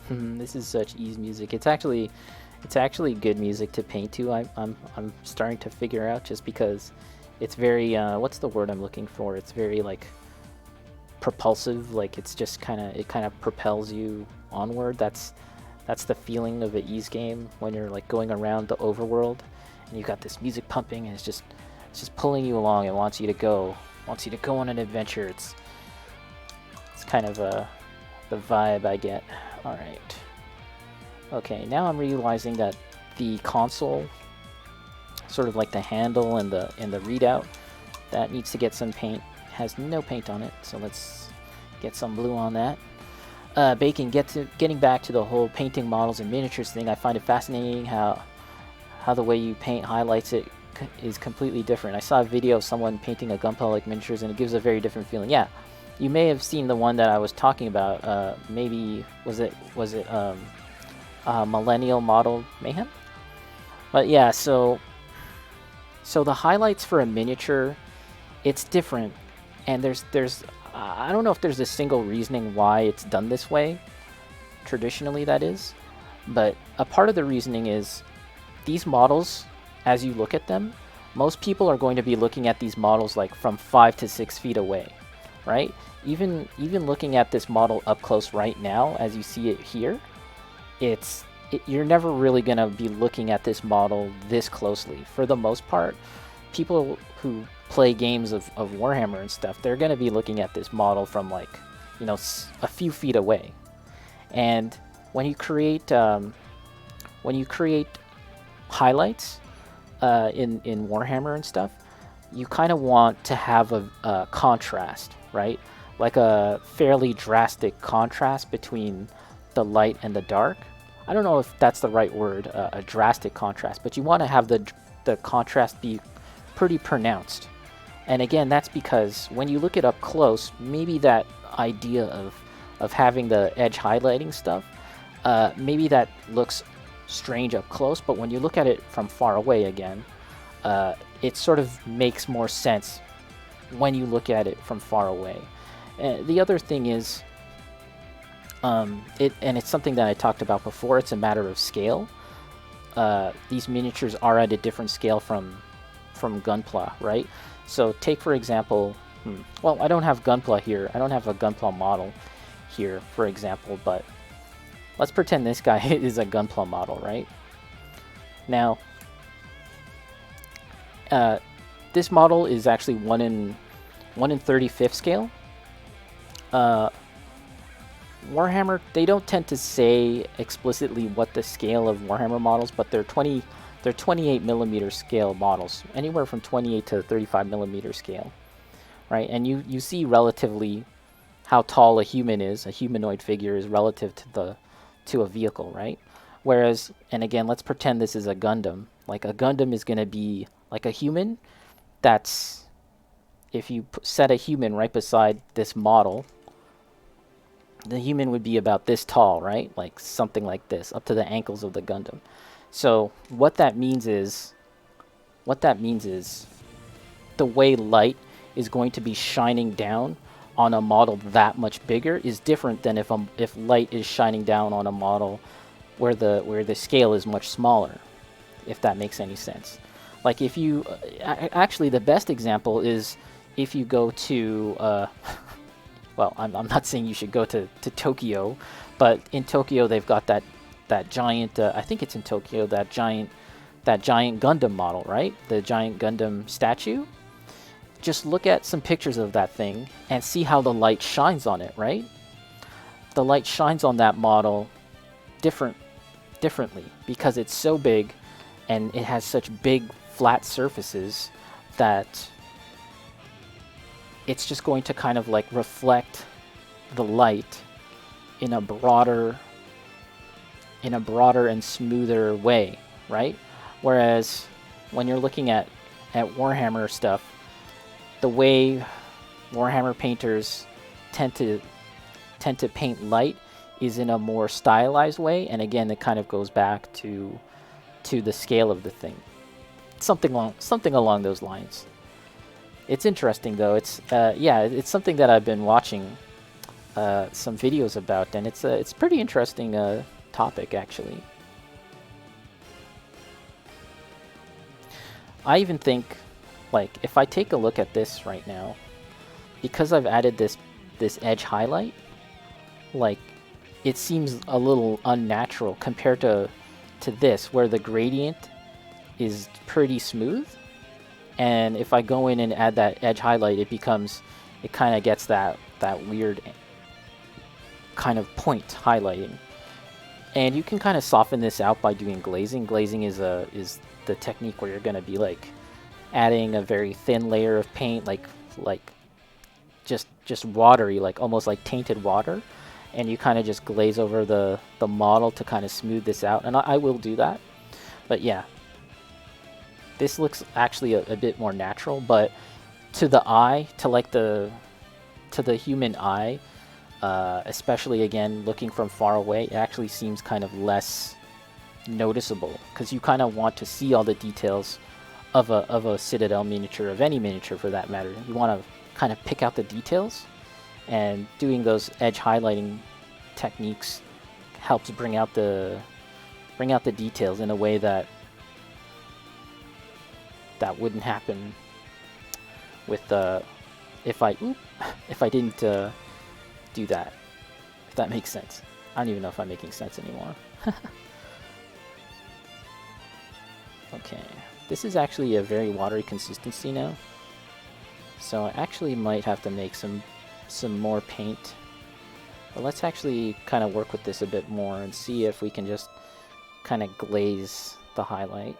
This is such ease music. It's actually good music to paint to. I'm starting to figure out, just because it's very what's the word I'm looking for? It's very like propulsive. Like it's just it kind of propels you onward. That's the feeling of an ease game when you're like going around the overworld and you got this music pumping, and it's just pulling you along and wants you to go on an adventure. It's kind of the vibe I get. All right. Okay, now I'm realizing that the console, sort of like the handle and the readout, that needs to get some paint. Has no paint on it, so let's get some blue on that. Bacon, getting back to the whole painting models and miniatures thing, I find it fascinating how the way you paint highlights it is completely different. I saw a video of someone painting a Gunpla like miniatures, and it gives a very different feeling. Yeah, you may have seen the one that I was talking about. Maybe was it Millennial Model Mayhem? But yeah, so the highlights for a miniature, it's different, and there's I don't know if there's a single reasoning why it's done this way, traditionally that is, but a part of the reasoning is these models, as you look at them, most people are going to be looking at these models like from 5 to 6 feet away, right? Even looking at this model up close right now, as you see it here, you're never really going to be looking at this model this closely. For the most part, people who play games of Warhammer and stuff, they're going to be looking at this model from like, a few feet away. And when you create highlights in Warhammer and stuff, you kind of want to have a contrast, right? Like a fairly drastic contrast between the light and the dark. I don't know if that's the right word, a drastic contrast, but you want to have the contrast be pretty pronounced. And again, that's because when you look it up close, maybe that idea of having the edge highlighting stuff, maybe that looks strange up close, but when you look at it from far away again, it sort of makes more sense when you look at it from far away. The other thing is, it's something that I talked about before, it's a matter of scale. These miniatures are at a different scale from Gunpla, right? So take, for example, well, I don't have Gunpla here. I don't have a Gunpla model here, for example, but let's pretend this guy is a Gunpla model, right? Now, this model is actually 1 in 35th scale. Warhammer, they don't tend to say explicitly what the scale of Warhammer models, but they're 28 millimeter scale models, anywhere from 28 to 35 millimeter scale, right? And you see relatively how tall a humanoid figure is relative to a vehicle, right? Whereas, and again, let's pretend this is a Gundam. Like a Gundam is going to be like a human. That's, if you set a human right beside this model, the human would be about this tall, right? Like something like this, up to the ankles of the Gundam. So what that means is the way light is going to be shining down on a model that much bigger is different than if light is shining down on a model where the scale is much smaller, if that makes any sense. Like if you actually, the best example is if you go to well, I'm not saying you should go to Tokyo, but in Tokyo they've got that giant, I think it's in Tokyo, that giant Gundam model, right? The giant Gundam statue. Just look at some pictures of that thing and see how the light shines on it, right? The light shines on that model differently because it's so big and it has such big flat surfaces that it's just going to kind of like reflect the light in a broader and smoother way, right? Whereas when you're looking at Warhammer stuff, the way Warhammer painters tend to paint light is in a more stylized way, and again, it kind of goes back to the scale of the thing. Something along those lines. It's interesting though. It's it's something that I've been watching some videos about, and it's pretty interesting topic actually. I even think, like, if I take a look at this right now, because I've added this edge highlight, like, it seems a little unnatural compared to this, where the gradient is pretty smooth. And if I go in and add that edge highlight, it kind of gets that weird kind of point highlighting. And you can kind of soften this out by doing glazing. Glazing is the technique where you're going to be like adding a very thin layer of paint, like just watery, like almost like tainted water, and you kind of just glaze over the model to kind of smooth this out. And I will do that. But yeah, this looks actually a bit more natural, but to the eye, to the human eye, especially again looking from far away, it actually seems kind of less noticeable, because you kind of want to see all the details of a Citadel miniature, of any miniature for that matter. You want to kind of pick out the details, and doing those edge highlighting techniques helps bring out the details in a way that wouldn't happen with if I didn't do that. If that makes sense. I don't even know if I'm making sense anymore. Okay, this is actually a very watery consistency now, so I actually might have to make some more paint. But let's actually kind of work with this a bit more and see if we can just kind of glaze the highlight.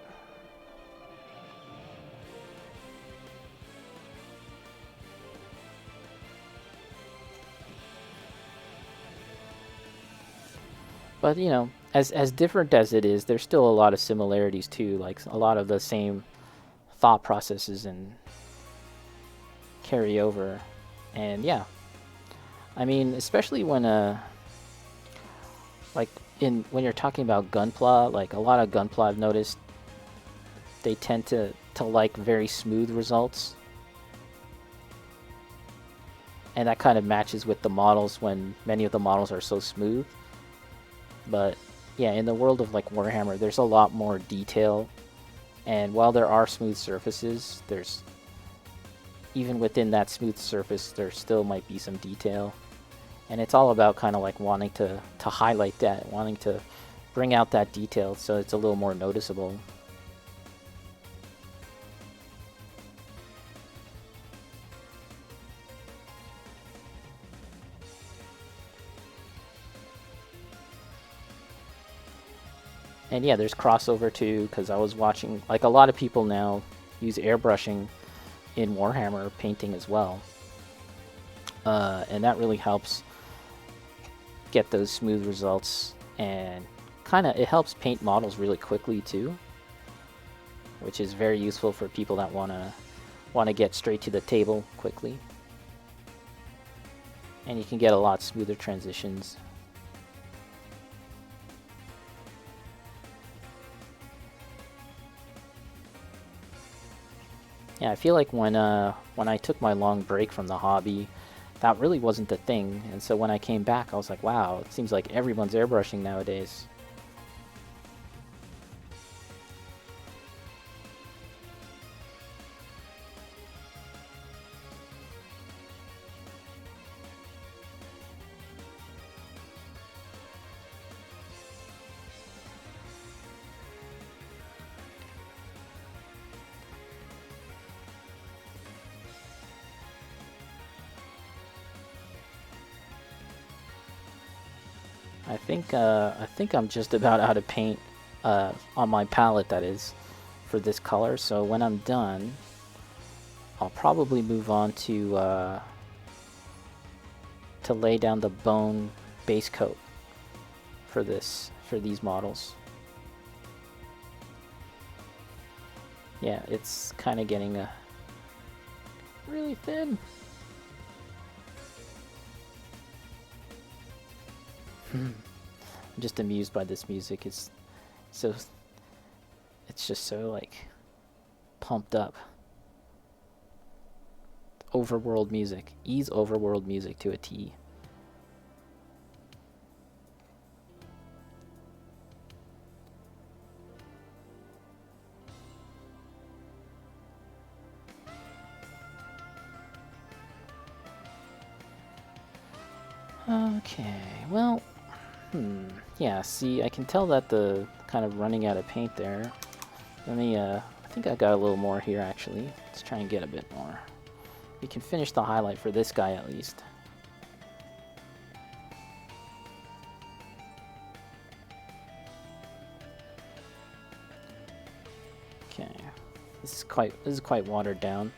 But, you know, as different as it is, there's still a lot of similarities too, like a lot of the same thought processes and carry over. And yeah, I mean, especially when like when you're talking about Gunpla, like a lot of Gunpla I've noticed, they tend to like very smooth results. And that kind of matches with the models when many of the models are so smooth. But yeah, in the world of like Warhammer, there's a lot more detail, and while there are smooth surfaces, there's even within that smooth surface there still might be some detail, and it's all about kind of like wanting to highlight that, wanting to bring out that detail so it's a little more noticeable. And yeah, there's crossover too, because I was watching, like, a lot of people now use airbrushing in Warhammer painting as well. And that really helps get those smooth results, and it helps paint models really quickly too, which is very useful for people that want to get straight to the table quickly. And you can get a lot smoother transitions. Yeah, I feel like when I took my long break from the hobby, that really wasn't the thing, and so when I came back, I was like, wow, it seems like everyone's airbrushing nowadays. I think I'm just about out of paint on my palette, that is, for this color. So when I'm done, I'll probably move on to lay down the bone base coat for these models. Yeah, it's kind of getting really thin. I'm just amused by this music. It's just so like pumped up. Overworld music. Overworld music to a T. Okay, well, yeah, see, I can tell that the kind of running out of paint there. Let me, I think I got a little more here, actually. Let's try and get a bit more. We can finish the highlight for this guy, at least. Okay, this is quite watered down.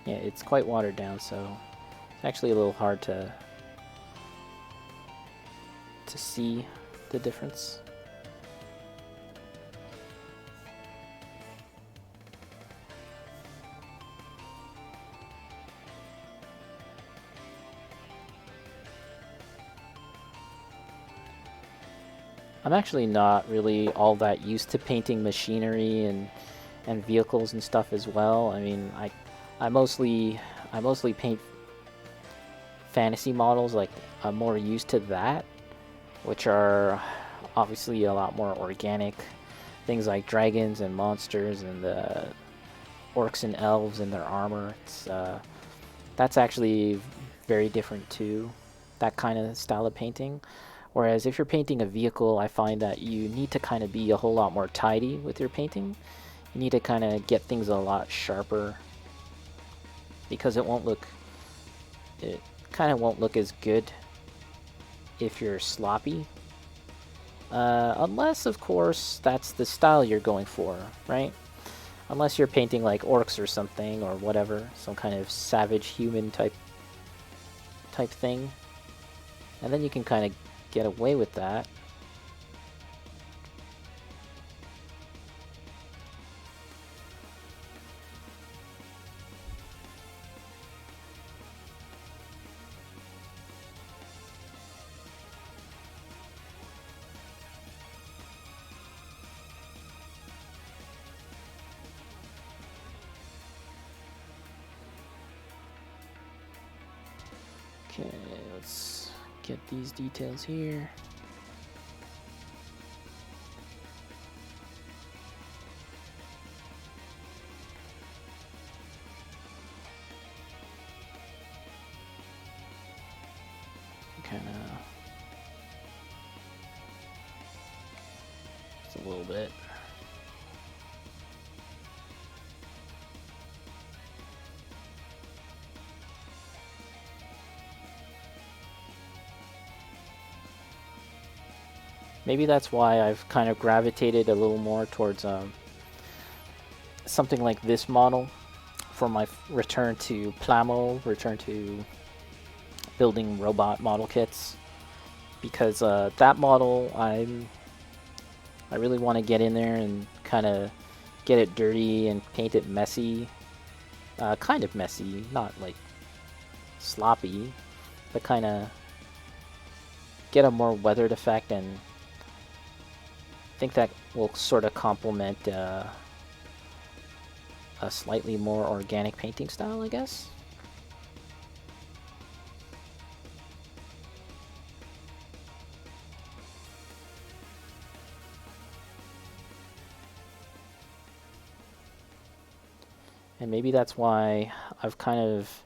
Yeah, it's quite watered down, so it's actually a little hard to see the difference. I'm actually not really all that used to painting machinery and vehicles and stuff as well. I mean, I mostly paint fantasy models. Like, I'm more used to that, which are obviously a lot more organic. Things like dragons and monsters and orcs and elves and their armor. That's actually very different too, that kind of style of painting. Whereas if you're painting a vehicle, I find that you need to kind of be a whole lot more tidy with your painting. You need to kind of get things a lot sharper, because it kind of won't look as good if you're sloppy. Unless, of course, that's the style you're going for, right? Unless you're painting like orcs or something, or whatever, some kind of savage human type thing. And then you can kind of get away with that. Okay, let's get these details here. Kind of just a little bit. Maybe that's why I've kind of gravitated a little more towards something like this model for my return to Plamo, return to building robot model kits, because that model I really want to get in there and kind of get it dirty and paint it messy, kind of messy, not like sloppy, but kind of get a more weathered effect, and I think that will sort of complement a slightly more organic painting style, I guess. And maybe that's why I've kind of,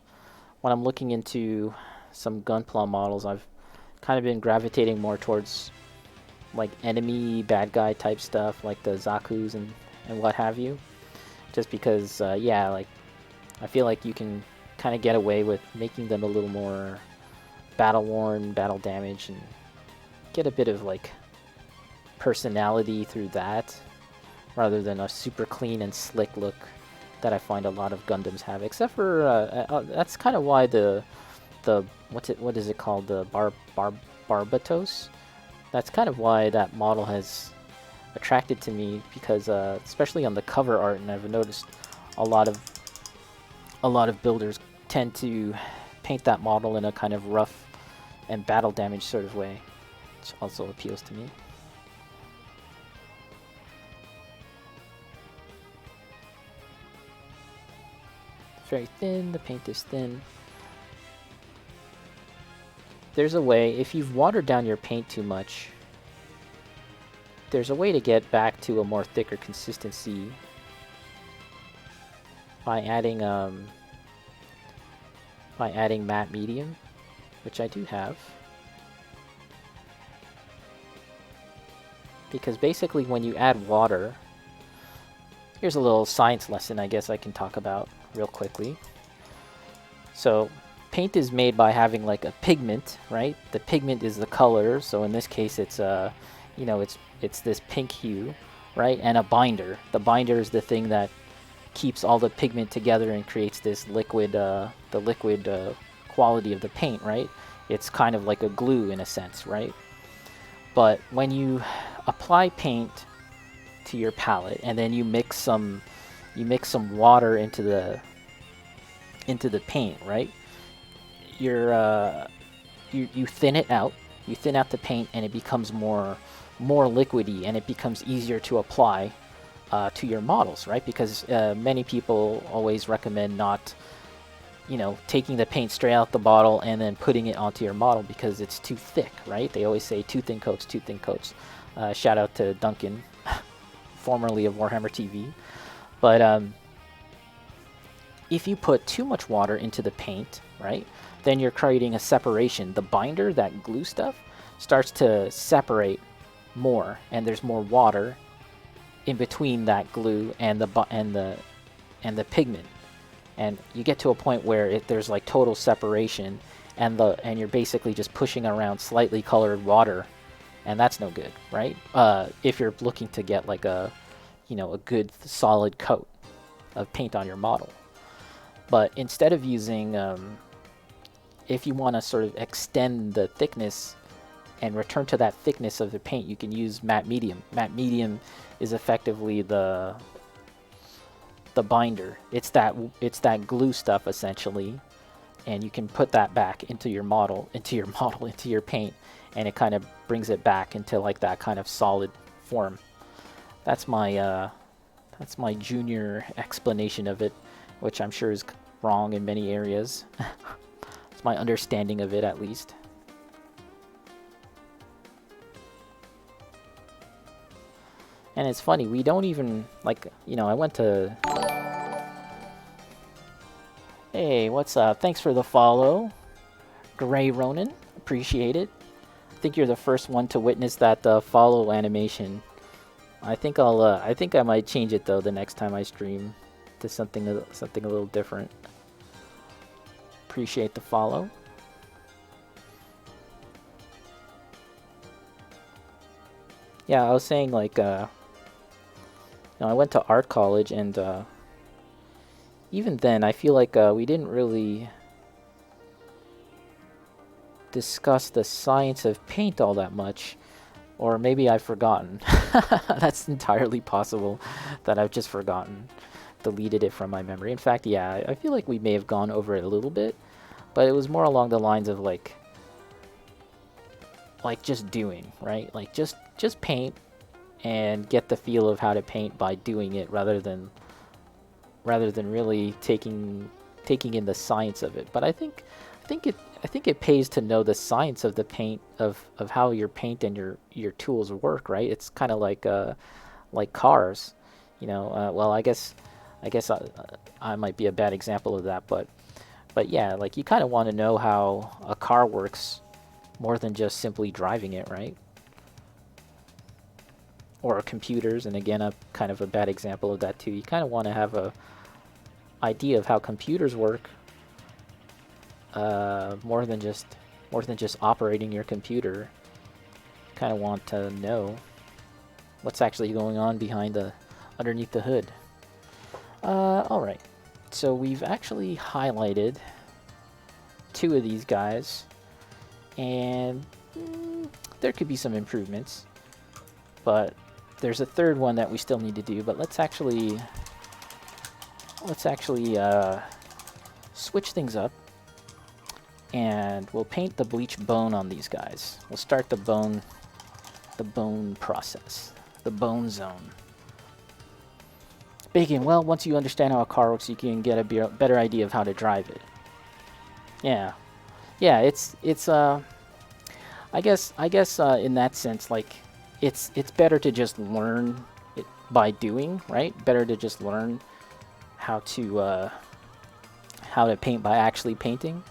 when I'm looking into some Gunpla models, I've kind of been gravitating more towards like enemy bad guy type stuff, like the Zakus and what have you. Just because, yeah, like I feel like you can kind of get away with making them a little more battle worn, battle damaged, and get a bit of like personality through that, rather than a super clean and slick look that I find a lot of Gundams have. Except for that's kind of why the what is it called, the Barbatos. That's kind of why that model has attracted to me, because especially on the cover art, and I've noticed a lot of builders tend to paint that model in a kind of rough and battle damage sort of way, which also appeals to me. Very thin, the paint is thin. There's a way, if you've watered down your paint too much, there's a way to get back to a more thicker consistency by adding matte medium, which I do have. Because basically when you add water, here's a little science lesson I guess I can talk about real quickly. So paint is made by having like a pigment, right? The pigment is the color, so in this case it's you know, it's this pink hue, right? And a binder. The binder is the thing that keeps all the pigment together and creates this liquid, the liquid quality of the paint, right? It's kind of like a glue in a sense, right? But when you apply paint to your palette and then you mix some water into the paint, right? You thin it out. You thin out the paint and it becomes more liquidy, and it becomes easier to apply to your models, right? Because many people always recommend not, you know, taking the paint straight out the bottle and then putting it onto your model because it's too thick, right? They always say too thin coats, too thin coats. Shout out to Duncan, formerly of Warhammer TV. But if you put too much water into the paint, right, then you're creating a separation. The binder, that glue stuff, starts to separate more, and there's more water in between that glue and the pigment, and you get to a point where there's like total separation, and you're basically just pushing around slightly colored water, and that's no good, right? If you're looking to get like a, you know, a good solid coat of paint on your model. But instead of using, if you want to sort of extend the thickness and return to that thickness of the paint, you can use matte medium. Matte medium is effectively the binder. It's that glue stuff essentially, and you can put that back into your paint, and it kind of brings it back into like that kind of solid form. That's my junior explanation of it, which I'm sure is wrong in many areas. It's my understanding of it, at least. And it's funny, we don't even, like, you know, I went to... Hey, what's up? Thanks for the follow, Gray Ronin. Appreciate it. I think you're the first one to witness that follow animation. I think I might change it though the next time I stream to something a little different. Appreciate the follow. Yeah, I was saying, like, you know, I went to art college, and even then I feel like we didn't really discuss the science of paint all that much. Or maybe I've forgotten. That's entirely possible that I've just forgotten. Deleted it from my memory. In fact, yeah, I feel like we may have gone over it a little bit, but it was more along the lines of like just doing, right? Like just paint and get the feel of how to paint by doing it rather than really taking in the science of it. But I think it pays to know the science of the paint, of how your paint and your tools work, right? It's kind of like cars, you know. Well, I guess I might be a bad example of that, but yeah, like you kind of want to know how a car works more than just simply driving it, right? Or computers, and again, I'm kind of a bad example of that too. You kind of want to have a idea of how computers work. More than just operating your computer. Kind of want to know what's actually going on underneath the hood. All right, so we've actually highlighted 2 of these guys, and there could be some improvements, but there's a third one that we still need to do. But let's actually switch things up. And we'll paint the bleach bone on these guys. We'll start the bone process, the bone zone. Bacon, well, once you understand how a car works, you can get a better idea of how to drive it. Yeah, it's I guess in that sense, like it's better to just learn it by doing, right? Better to just learn how to paint by actually painting.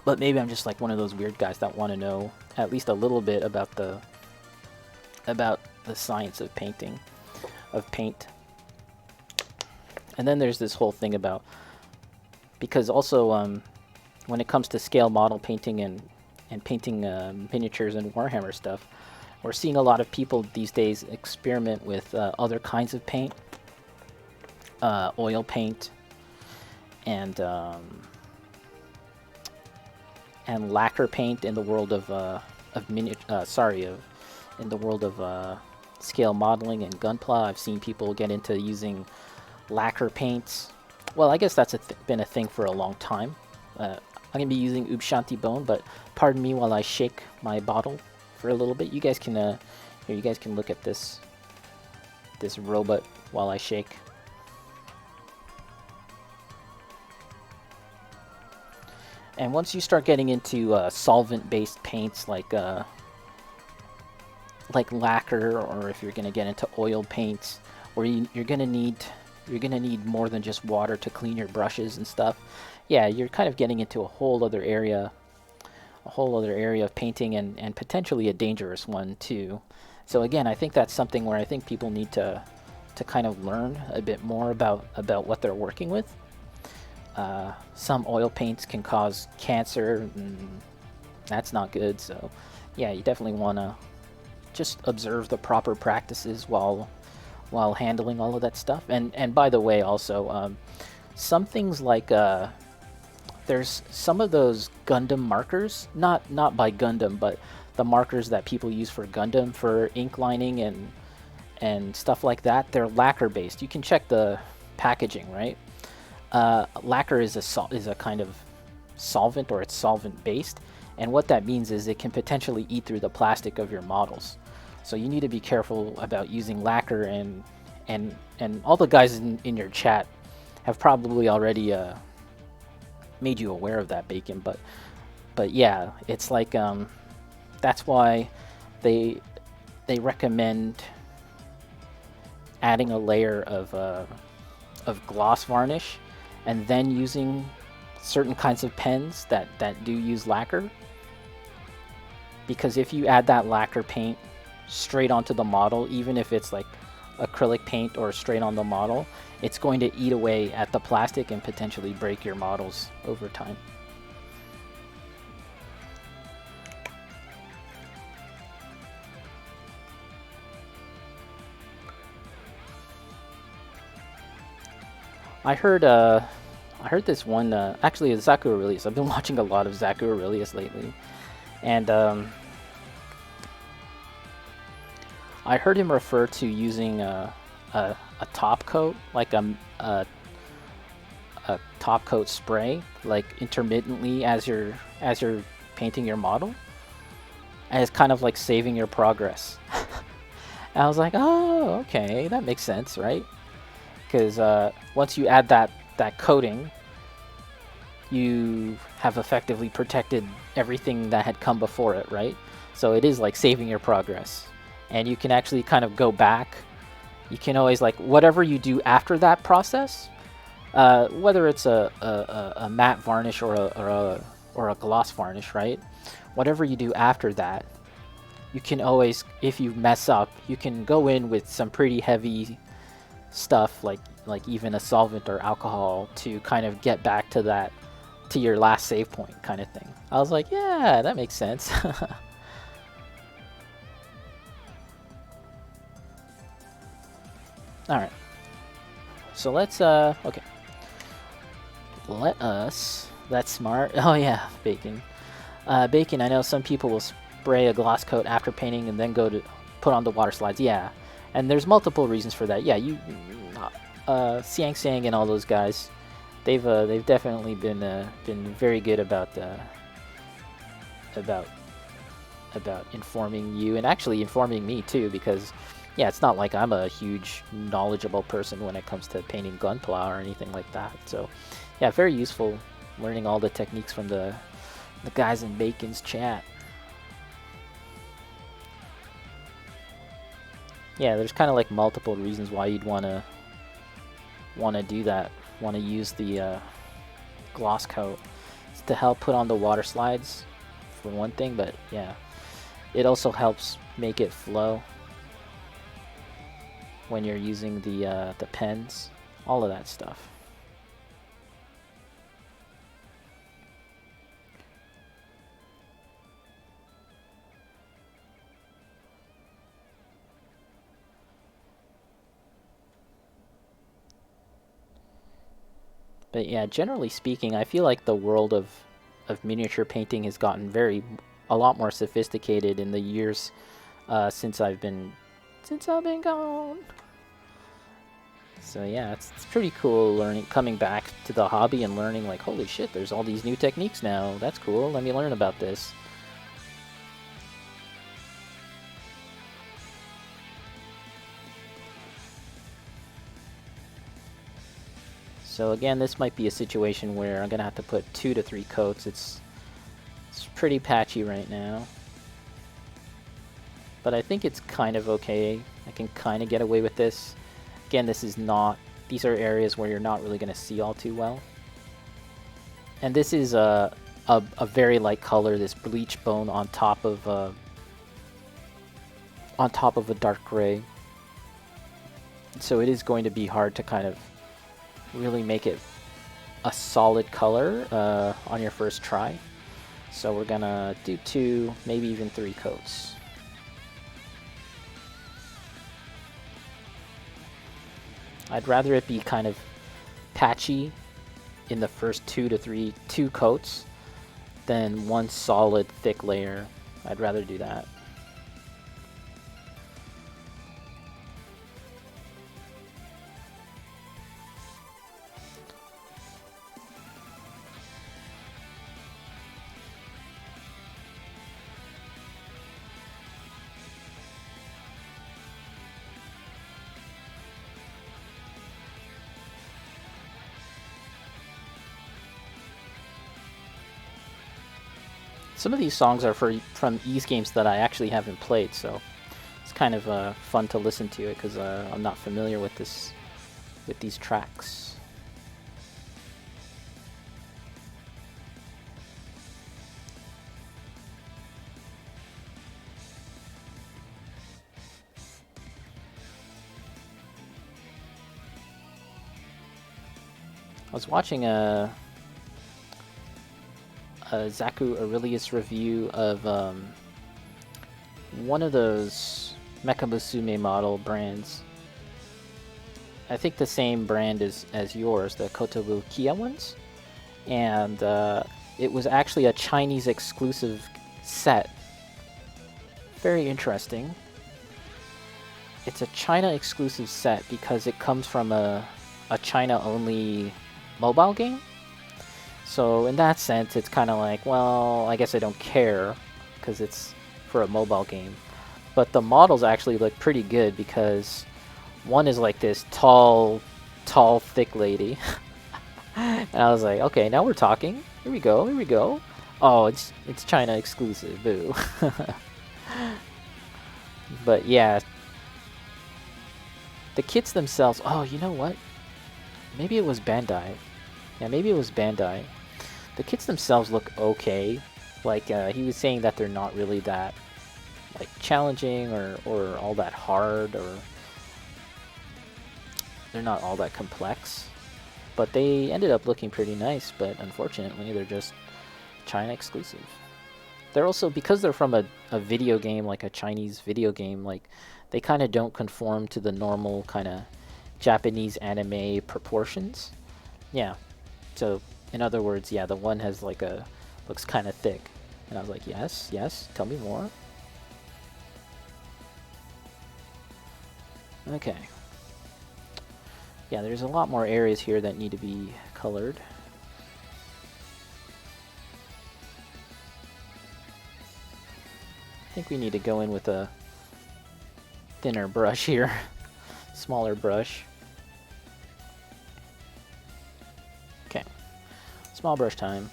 But maybe I'm just like one of those weird guys that want to know at least a little bit about the science of painting, of paint. And then there's this whole thing about, because also when it comes to scale model painting and painting miniatures and Warhammer stuff, we're seeing a lot of people these days experiment with other kinds of paint, oil paint, and lacquer paint in the world of in the world of scale modeling and gunpla. I've seen people get into using lacquer paints. Well, I guess that's been a thing for a long time. I'm gonna be using Ubshanti Bone, but pardon me while I shake my bottle for a little bit. You guys can here, you guys can look at this robot while I shake. And once you start getting into solvent-based paints like lacquer, or if you're gonna get into oil paints, or you're gonna need more than just water to clean your brushes and stuff. Yeah, you're kind of getting into a whole other area of painting, and potentially a dangerous one too. So again, I think that's something where I think people need to kind of learn a bit more about what they're working with. Some oil paints can cause cancer, and that's not good. So yeah, you definitely want to just observe the proper practices while handling all of that stuff. And by the way, also some things like there's some of those Gundam markers, not by Gundam, but the markers that people use for Gundam for ink lining and stuff like that. They're lacquer based. You can check the packaging, right? Lacquer is a kind of solvent, or it's solvent based, and what that means is it can potentially eat through the plastic of your models. So you need to be careful about using lacquer, and all the guys in your chat have probably already made you aware of that, Bacon. But yeah, it's like that's why they recommend adding a layer of gloss varnish, and then using certain kinds of pens that do use lacquer. Because if you add that lacquer paint straight onto the model, even if it's like acrylic paint or straight on the model, it's going to eat away at the plastic and potentially break your models over time. I heard this one, actually, a Zaku Aurelius. I've been watching a lot of Zaku Aurelius lately, and I heard him refer to using a top coat, like a top coat spray, like intermittently as you're painting your model, as kind of like saving your progress. And I was like, oh, okay, that makes sense, right? Because once you add that coating, you have effectively protected everything that had come before it, right? So it is like saving your progress, and you can actually kind of go back. You can always, like, whatever you do after that process, whether it's a matte varnish or a gloss varnish, right? Whatever you do after that, you can always, if you mess up, you can go in with some pretty heavy stuff, like even a solvent or alcohol, to kind of get back to your last save point kind of thing. I was like, yeah, that makes sense. All right, so let's okay, that's smart. Oh yeah, Bacon. Bacon, I know some people will spray a gloss coat after painting and then go to put on the water slides. Yeah, and there's multiple reasons for that. Yeah, Siang Sang and all those guys, they've definitely been very good about informing you, and actually informing me too, because yeah, it's not like I'm a huge knowledgeable person when it comes to painting gunpla or anything like that. So yeah, very useful learning all the techniques from the guys in Bacon's chat. Yeah, there's kind of like multiple reasons why you'd want to do that. Want to use the gloss coat. It's to help put on the water slides for one thing, but yeah, it also helps make it flow when you're using the pens, all of that stuff. But yeah, generally speaking, I feel like the world of miniature painting has gotten a lot more sophisticated in the years since I've been gone. So yeah, it's pretty cool coming back to the hobby and learning like, holy shit, there's all these new techniques now. That's cool. Let me learn about this. So again, this might be a situation where I'm gonna have to put 2 to 3 coats. It's pretty patchy right now, but I think it's kind of okay. I can kind of get away with this. Again, these are areas where you're not really gonna see all too well. And this is a very light color, this bleach bone on top of a dark gray. So it is going to be hard to kind of really make it a solid color on your first try. So we're gonna do 2, maybe even 3 coats. I'd rather it be kind of patchy in the first 2 coats than one solid thick layer. I'd rather do that. Some of these songs are from Ys games that I actually haven't played, so it's kind of fun to listen to it because I'm not familiar with these tracks. I was watching a Zaku Aurelius review of one of those Mecha Musume model brands. I think the same brand as yours, the Kotobu Kia ones. And it was actually a Chinese exclusive set. Very interesting. It's a China exclusive set because it comes from a China only mobile game. So in that sense, it's kind of like, well, I guess I don't care because it's for a mobile game. But the models actually look pretty good because one is like this tall, thick lady. And I was like, okay, now we're talking. Here we go. Oh, it's China exclusive, boo. But yeah, the kits themselves, oh, you know what? Maybe it was Bandai. Yeah, maybe it was Bandai. The kits themselves look okay. Like, he was saying that they're not really that, like, challenging or all that hard, or they're not all that complex. But they ended up looking pretty nice, but unfortunately, they're just China exclusive. They're also, because they're from a video game, like a Chinese video game, like, they kind of don't conform to the normal kind of Japanese anime proportions. Yeah. So, in other words, yeah, the one has like looks kind of thick. And I was like, yes, tell me more. Okay. Yeah, there's a lot more areas here that need to be colored. I think we need to go in with a thinner brush here. Smaller brush. Okay. Small brush time.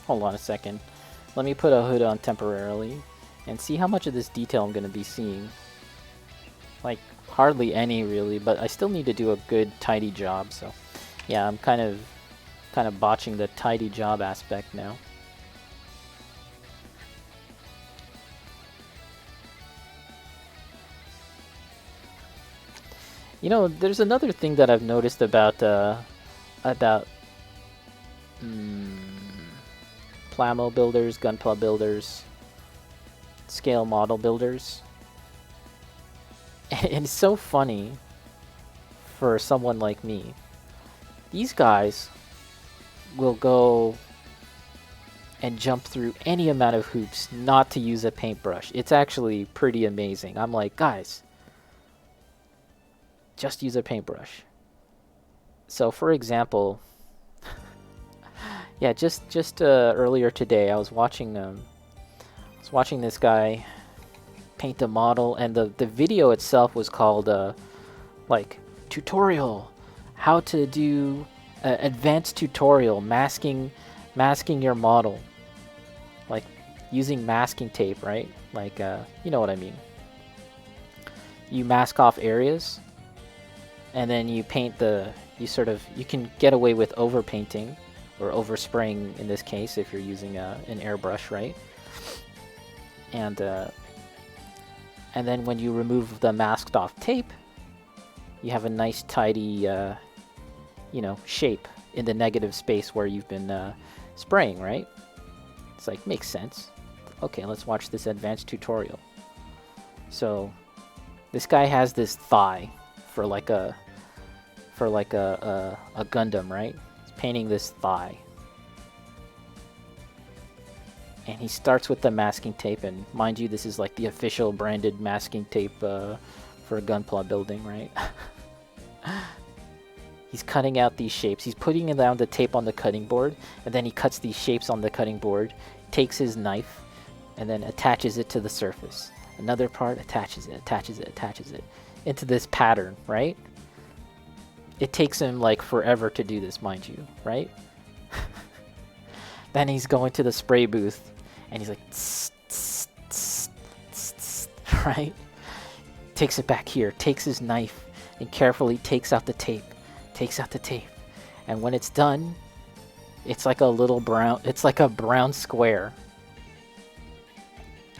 Hold on a second. Let me put a hood on temporarily and see how much of this detail I'm going to be seeing. Like, hardly any really, but I still need to do a good tidy job, so yeah, I'm kind of botching the tidy job aspect now. You know, there's another thing that I've noticed about plamo builders, gunpla builders, scale model builders. And it's so funny for someone like me. These guys will go and jump through any amount of hoops not to use a paintbrush. It's actually pretty amazing. I'm like, guys, just use a paintbrush. So for example, yeah, just earlier today I was watching this guy paint a model, and the video itself was called like tutorial, how to do advanced tutorial masking your model, like using masking tape, right? Like you know what I mean. You mask off areas, and then you paint you can get away with overpainting or overspraying in this case if you're using an airbrush, right? And then when you remove the masked off tape, you have a nice tidy shape in the negative space where you've been spraying, right? It's like, makes sense. Okay, let's watch this advanced tutorial. So this guy has this thigh for like a Gundam, right? He's painting this thigh. And he starts with the masking tape, and mind you, this is like the official branded masking tape for a gunpla building, right? He's cutting out these shapes. He's putting down the tape on the cutting board, and then he cuts these shapes on the cutting board, takes his knife, and then attaches it to the surface. Another part, attaches it into this pattern, right? It takes him like forever to do this, mind you, right? Then he's going to the spray booth, and he's like, tss, tss, tss, tss, tss, right? Takes it back here, takes his knife, and carefully takes out the tape. And when it's done, it's like a brown square.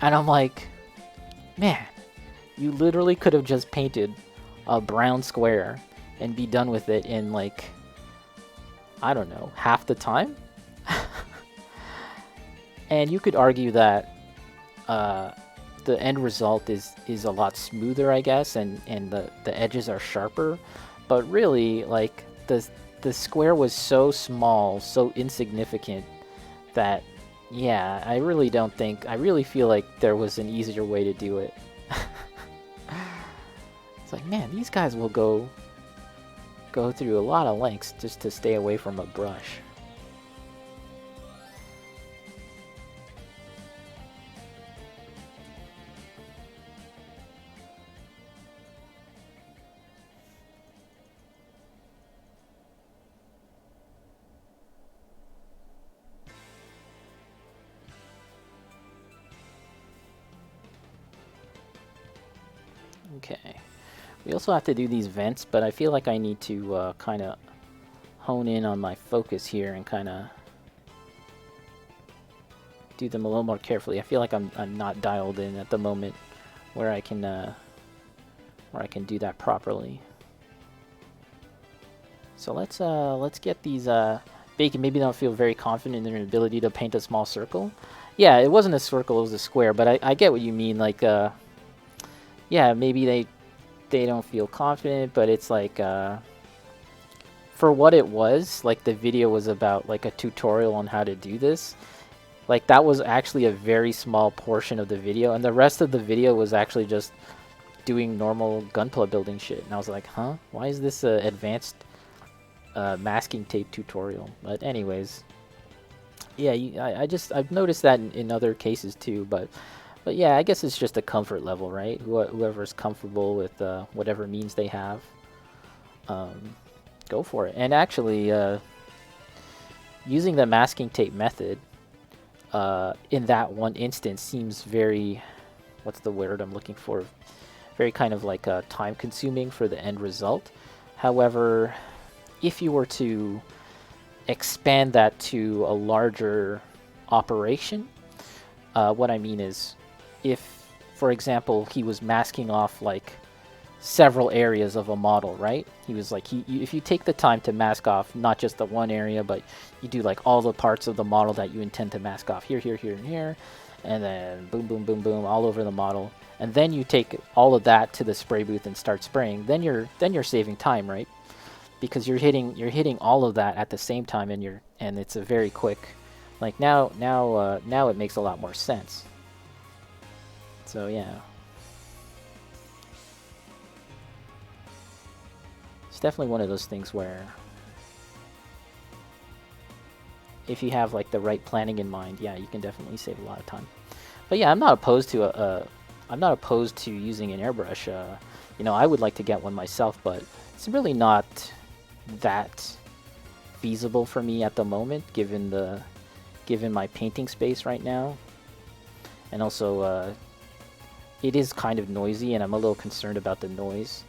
And I'm like, man, you literally could have just painted a brown square and be done with it in like, I don't know, half the time? And you could argue that the end result is a lot smoother, I guess, and the edges are sharper. But really, like, the square was so small, so insignificant, that, yeah, I really feel like there was an easier way to do it. It's like, man, these guys will go through a lot of lengths just to stay away from a brush. Okay, we also have to do these vents, but I feel like I need to kind of hone in on my focus here and kind of do them a little more carefully. I feel like I'm not dialed in at the moment where I can do that properly. So let's get these. Bacon maybe don't feel very confident in their ability to paint a small circle. Yeah, it wasn't a circle; it was a square. But I get what you mean. Like, yeah, maybe they don't feel confident, but it's like for what it was, like the video was about like a tutorial on how to do this. Like that was actually a very small portion of the video, and the rest of the video was actually just doing normal gunpla building shit. And I was like, huh? Why is this a advanced masking tape tutorial? But anyways, yeah, I've noticed that in other cases too, but yeah, I guess it's just a comfort level, right? Whoever's comfortable with whatever means they have, go for it. And actually, using the masking tape method in that one instance seems very, what's the word I'm looking for? Very kind of like time consuming for the end result. However, if you were to expand that to a larger operation, what I mean is, if, for example, he was masking off like several areas of a model, right? He was like, if you take the time to mask off not just the one area, but you do like all the parts of the model that you intend to mask off, here, here, here, and here, and then boom, boom, boom, boom, all over the model, and then you take all of that to the spray booth and start spraying, then you're saving time, right? Because you're hitting all of that at the same time, and it's a very quick, like now it makes a lot more sense. So yeah. It's definitely one of those things where if you have like the right planning in mind, yeah, you can definitely save a lot of time. But yeah, I'm not opposed to using an airbrush. You know, I would like to get one myself, but it's really not that feasible for me at the moment, given my painting space right now, and also it is kind of noisy, and I'm a little concerned about the noise.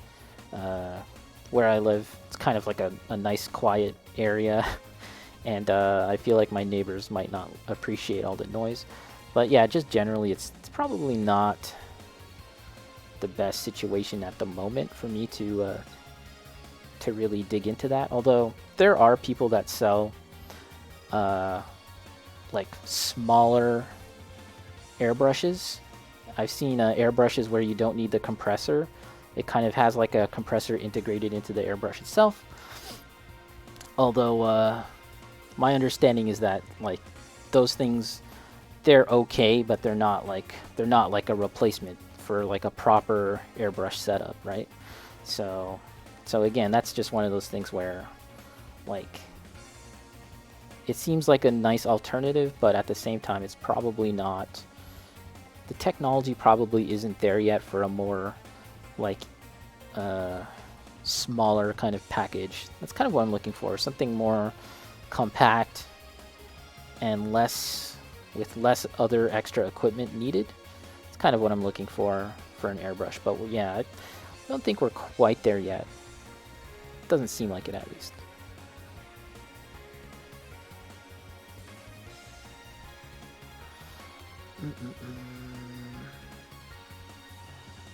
Where I live, it's kind of like a nice quiet area, and I feel like my neighbors might not appreciate all the noise. But yeah, just generally, it's probably not the best situation at the moment for me to really dig into that. Although there are people that sell like smaller airbrushes. I've seen airbrushes where you don't need the compressor. It kind of has like a compressor integrated into the airbrush itself. Although my understanding is that like those things, they're okay, but they're not like a replacement for like a proper airbrush setup, right? So again, that's just one of those things where like it seems like a nice alternative, but at the same time it's probably not, the technology probably isn't there yet for a more like smaller kind of package. That's kind of what I'm looking for, something more compact and with less other extra equipment needed. It's kind of what I'm looking for an airbrush. But yeah, I don't think we're quite there yet. Doesn't seem like it, at least.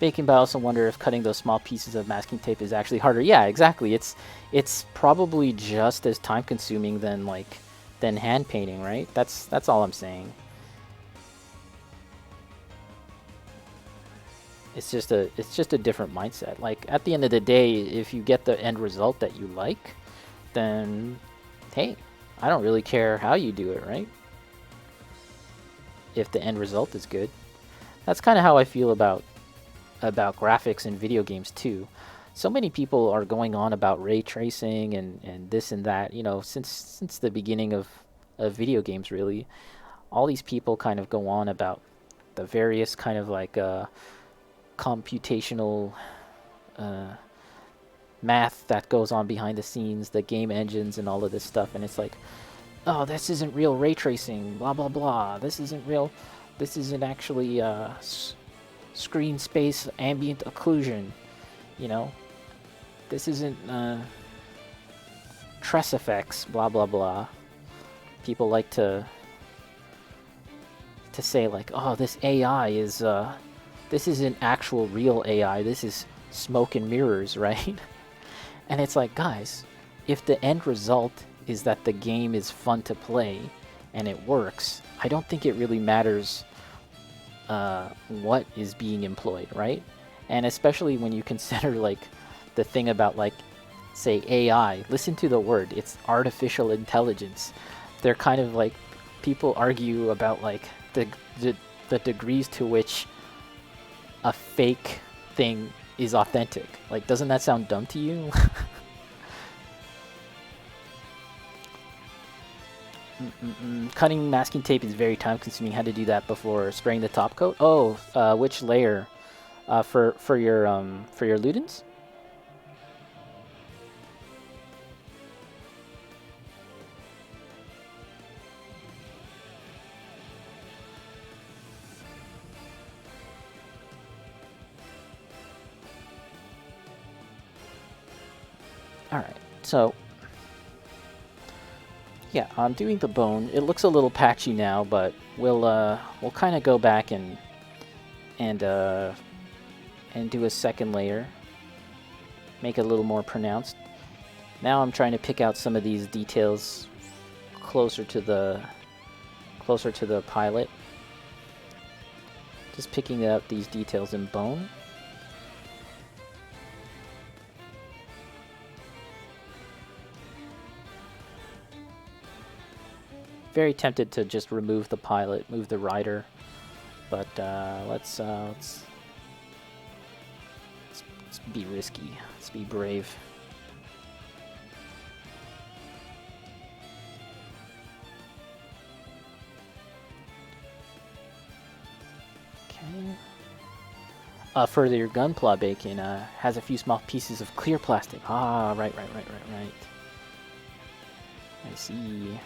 Baking, but I also wonder if cutting those small pieces of masking tape is actually harder. Yeah, exactly. It's probably just as time consuming than hand painting, right? That's all I'm saying. It's just a different mindset. Like at the end of the day, if you get the end result that you like, then hey, I don't really care how you do it, right? If the end result is good. That's kind of how I feel about graphics in video games too. So many people are going on about ray tracing and this and that, you know, since the beginning of video games, really. All these people kind of go on about the various kind of like computational math that goes on behind the scenes, the game engines and all of this stuff, and it's like, oh, this isn't real ray tracing, blah blah blah, this isn't actually screen space ambient occlusion, you know, this isn't tress effects, blah blah blah. People like to say like, oh, this AI is this isn't actual real AI, this is smoke and mirrors, right? And it's like, guys, if the end result is that the game is fun to play and it works, I don't think it really matters what is being employed, right? And especially when you consider like the thing about like, say, AI, listen to the word, it's artificial intelligence. They're kind of like, people argue about like the degrees to which a fake thing is authentic. Like, doesn't that sound dumb to you? Cutting masking tape is very time consuming. How to do that before spraying the top coat? Oh, which layer? For your Ludens? So, yeah, I'm doing the bone. It looks a little patchy now, but we'll kind of go back and do a second layer, make it a little more pronounced. Now I'm trying to pick out some of these details closer to the pilot. Just picking out these details in bone. Very tempted to just remove the pilot, move the rider, but let's be risky. Let's be brave. Okay. Further, your gunpla bacon has a few small pieces of clear plastic. Ah, right. I see.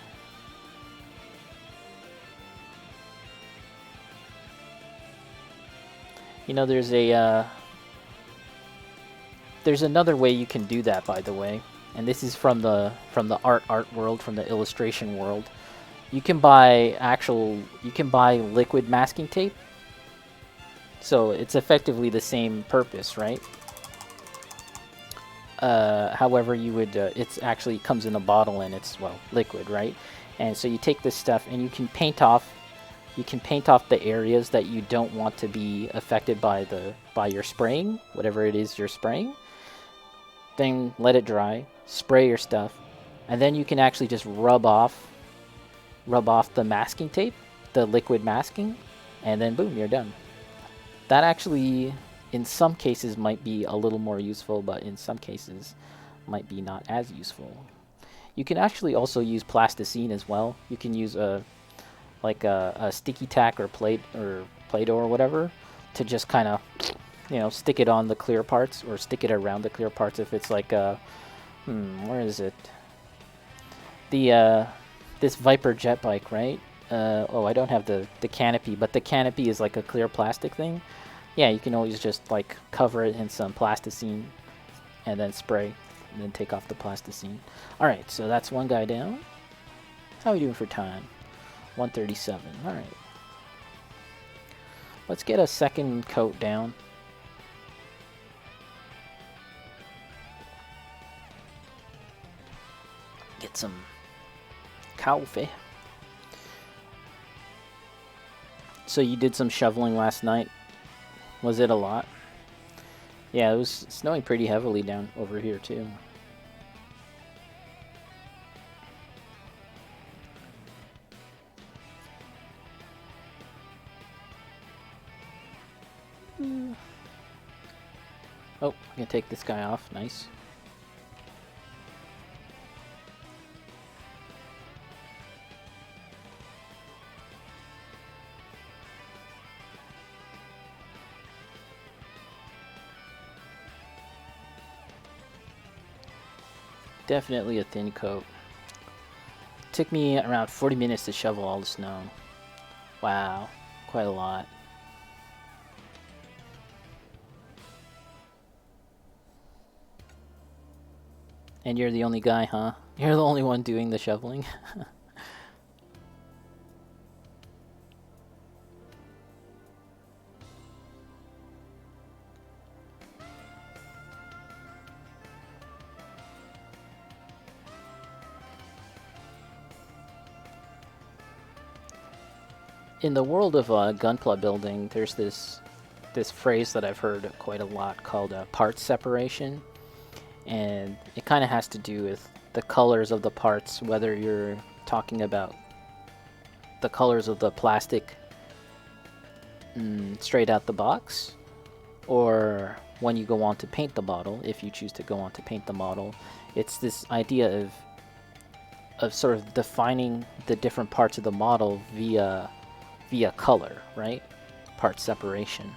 You know, there's another way you can do that, by the way, and this is from the art world, from the illustration world. You can buy liquid masking tape, so it's effectively the same purpose, right? However, you would it's actually comes in a bottle and it's, well, liquid, right? And so you take this stuff and you can paint off the areas that you don't want to be affected by your spraying, whatever it is you're spraying. Then let it dry, spray your stuff, and then you can actually just rub off the masking tape, the liquid masking, and then boom, you're done. That actually, in some cases, might be a little more useful, but in some cases might be not as useful. You can actually also use plasticine as well. You can use a sticky tack or Play-Doh or whatever to just kind of, stick it on the clear parts, or stick it around the clear parts if it's like where is it? This Viper Jetbike, right? Oh, I don't have the canopy, but the canopy is like a clear plastic thing. Yeah, you can always just like cover it in some plasticine and then spray, and then take off the plasticine. All right, so that's one guy down. How are we doing for time? 137. All right. Let's get a second coat down. Get some coffee. So you did some shoveling last night. Was it a lot? Yeah, it was snowing pretty heavily down over here too. Oh, I'm gonna take this guy off. Nice. Definitely a thin coat. Took me around 40 minutes to shovel all the snow. Wow, quite a lot. And you're the only guy, huh? You're the only one doing the shoveling? In the world of gunpla building, there's this phrase that I've heard quite a lot called parts separation. And it kind of has to do with the colors of the parts, whether you're talking about the colors of the plastic straight out the box, or when you go on to paint the model, if you choose to go on to paint the model. It's this idea of sort of defining the different parts of the model via color, right? Part separation.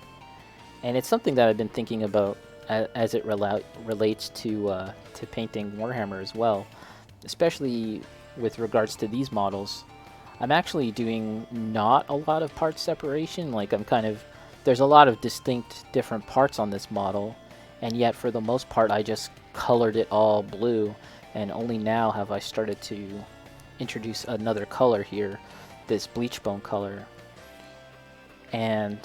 And it's something that I've been thinking about as it relates to painting Warhammer as well, especially with regards to these models. I'm actually doing not a lot of part separation. Like, there's a lot of distinct different parts on this model, and yet for the most part I just colored it all blue, and only now have I started to introduce another color here, this bleach bone color. And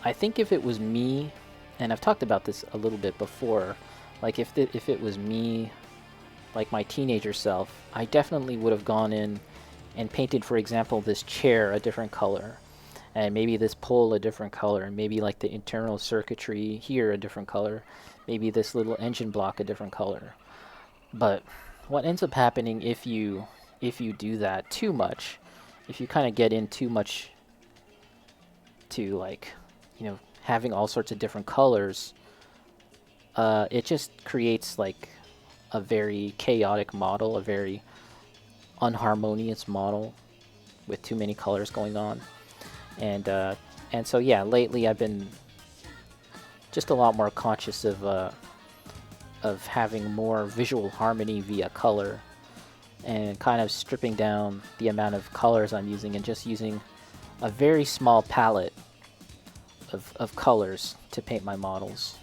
I think if it was me, and I've talked about this a little bit before, like if it was me, like my teenager self, I definitely would have gone in and painted, for example, this chair a different color, and maybe this pole a different color, and maybe like the internal circuitry here a different color, maybe this little engine block a different color. But what ends up happening if you do that too much, if you kind of get in too much to, like, you know, having all sorts of different colors, it just creates like a very chaotic model, a very unharmonious model with too many colors going on. And so yeah, lately I've been just a lot more conscious of having more visual harmony via color, and kind of stripping down the amount of colors I'm using and just using a very small palette of colors to paint my models.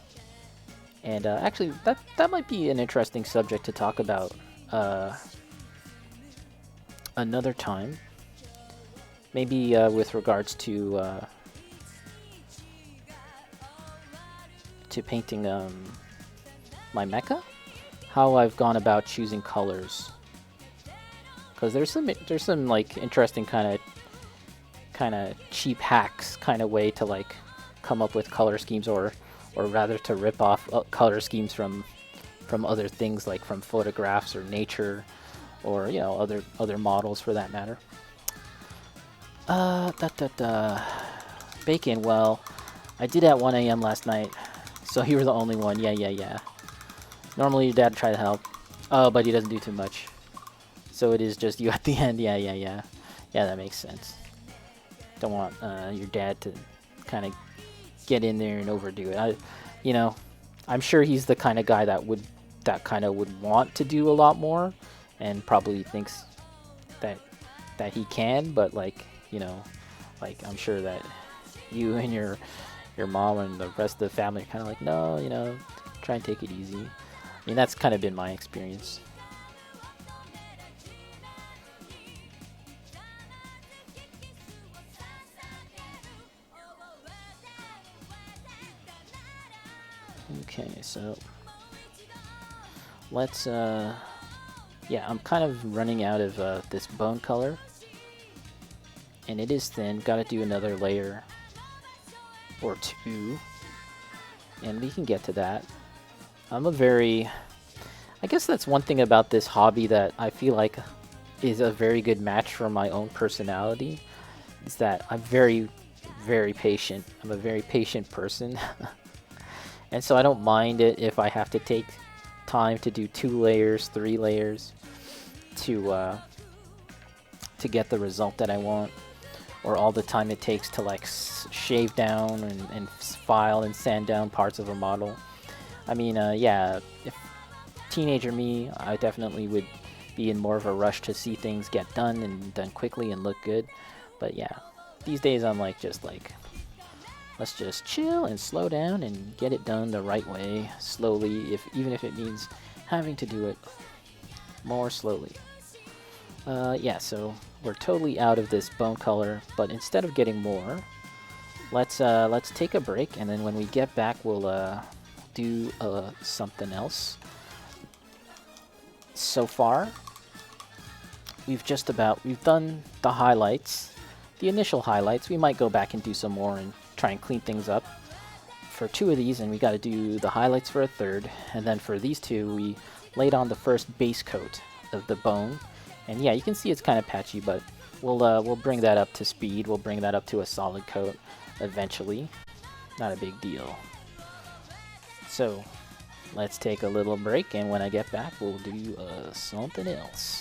And actually, that might be an interesting subject to talk about another time. Maybe with regards to painting my mecha, how I've gone about choosing colors. Because there's some like interesting kind of cheap hacks kind of way to like come up with color schemes, or rather to rip off color schemes from other things, like from photographs or nature, or, you know, other models for that matter. Bacon, well, I did at 1 a.m. last night, so you were the only one. Yeah. Normally your dad would try to help. Oh, but he doesn't do too much. So it is just you at the end. Yeah. Yeah, that makes sense. Don't want your dad to kind of get in there and overdo it. You know, I'm sure he's the kind of guy that would want to do a lot more, and probably thinks that he can, but, like, you know, like, I'm sure that you and your mom and the rest of the family are kind of like, no, you know, try and take it easy. I mean, that's kind of been my experience. Okay, so let's yeah, I'm kind of running out of this bone color, and it is thin. Gotta do another layer or two, and we can get to that. I guess that's one thing about this hobby that I feel like is a very good match for my own personality, is that I'm very, very patient. I'm a very patient person. And so I don't mind it if I have to take time to do 2 layers, 3 layers to get the result that I want, or all the time it takes to, like, shave down and file and sand down parts of a model. I mean, yeah, if teenager me, I definitely would be in more of a rush to see things get done and done quickly and look good. But yeah, these days I'm like, just like, let's just chill and slow down and get it done the right way, slowly, even if it means having to do it more slowly. Yeah, so we're totally out of this bone color, but instead of getting more, let's take a break, and then when we get back, we'll do something else. So far, we've done the highlights, the initial highlights. We might go back and do some more and try and clean things up for 2 of these, and we got to do the highlights for a third. And then for these 2, we laid on the first base coat of the bone, and yeah, you can see it's kind of patchy, but we'll bring that up to speed. We'll bring that up to a solid coat eventually. Not a big deal. So let's take a little break, and when I get back, we'll do something else.